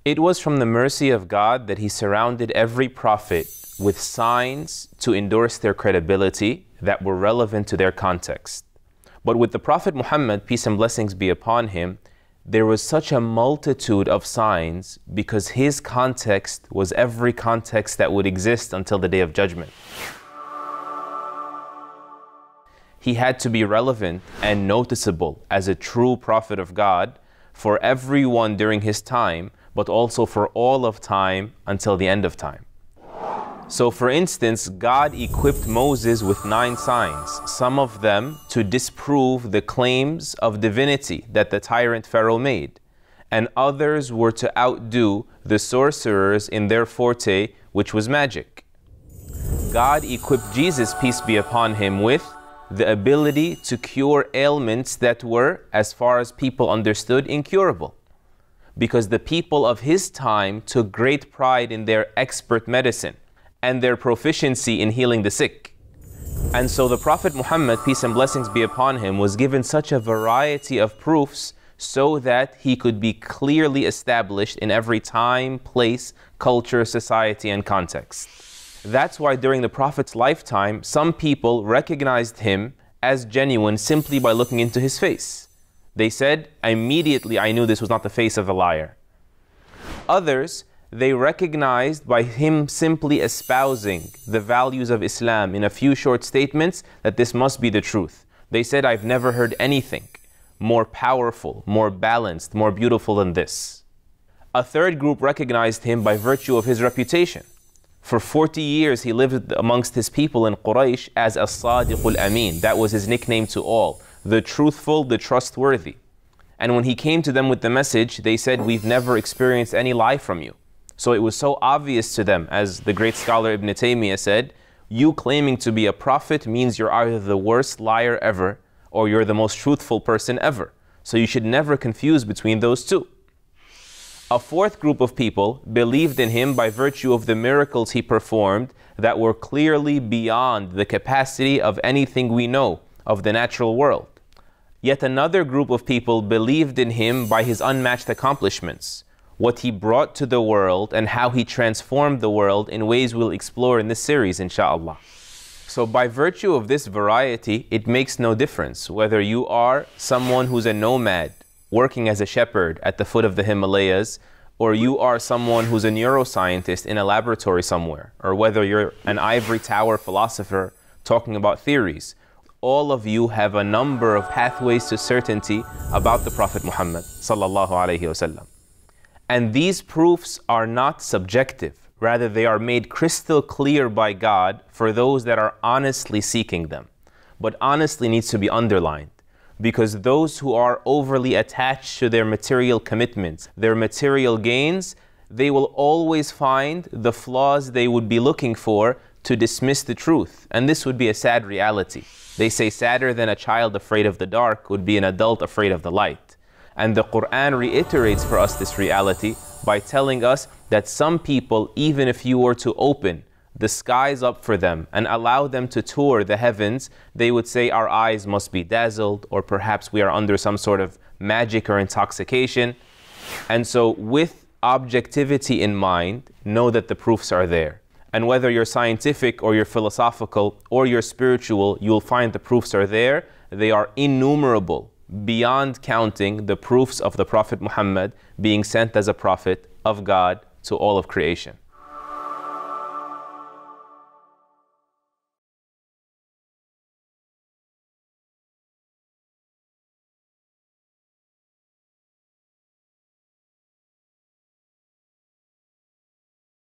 It was from the mercy of God that He surrounded every prophet with signs to endorse their credibility that were relevant to their context. But with the Prophet Muhammad, peace and blessings be upon him, there was such a multitude of signs because his context was every context that would exist until the Day of Judgment. He had to be relevant and noticeable as a true prophet of God for everyone during his time, but also for all of time until the end of time. So for instance, God equipped Moses with 9 signs, some of them to disprove the claims of divinity that the tyrant Pharaoh made, and others were to outdo the sorcerers in their forte, which was magic. God equipped Jesus, peace be upon him, with the ability to cure ailments that were, as far as people understood, incurable, because the people of his time took great pride in their expert medicine and their proficiency in healing the sick. And so the Prophet Muhammad, peace and blessings be upon him, was given such a variety of proofs so that he could be clearly established in every time, place, culture, society, and context. That's why during the Prophet's lifetime, some people recognized him as genuine simply by looking into his face. They said, immediately I knew this was not the face of a liar. Others, they recognized by him simply espousing the values of Islam in a few short statements that this must be the truth. They said, I've never heard anything more powerful, more balanced, more beautiful than this. A third group recognized him by virtue of his reputation. For 40 years, he lived amongst his people in Quraysh as As-Sadiq al-Amin. That was his nickname to all, the truthful, the trustworthy. And when he came to them with the message, they said, we've never experienced any lie from you. So it was so obvious to them, as the great scholar Ibn Taymiyyah said, you claiming to be a prophet means you're either the worst liar ever or you're the most truthful person ever. So you should never confuse between those two. A fourth group of people believed in him by virtue of the miracles he performed that were clearly beyond the capacity of anything we know of the natural world. Yet another group of people believed in him by his unmatched accomplishments, what he brought to the world and how he transformed the world in ways we'll explore in this series, inshallah. So by virtue of this variety, it makes no difference whether you are someone who's a nomad working as a shepherd at the foot of the Himalayas, or you are someone who's a neuroscientist in a laboratory somewhere, or whether you're an ivory tower philosopher talking about theories. All of you have a number of pathways to certainty about the Prophet Muhammad sallallahu alaihi wasallam. And these proofs are not subjective. Rather, they are made crystal clear by God for those that are honestly seeking them. But honestly needs to be underlined, because those who are overly attached to their material commitments, their material gains, they will always find the flaws they would be looking for to dismiss the truth. And this would be a sad reality. They say sadder than a child afraid of the dark would be an adult afraid of the light. And the Quran reiterates for us this reality by telling us that some people, even if you were to open the skies up for them and allow them to tour the heavens, they would say our eyes must be dazzled, or perhaps we are under some sort of magic or intoxication. And so with objectivity in mind, know that the proofs are there. And whether you're scientific or you're philosophical or you're spiritual, you'll find the proofs are there. They are innumerable, beyond counting, the proofs of the Prophet Muhammad being sent as a prophet of God to all of creation.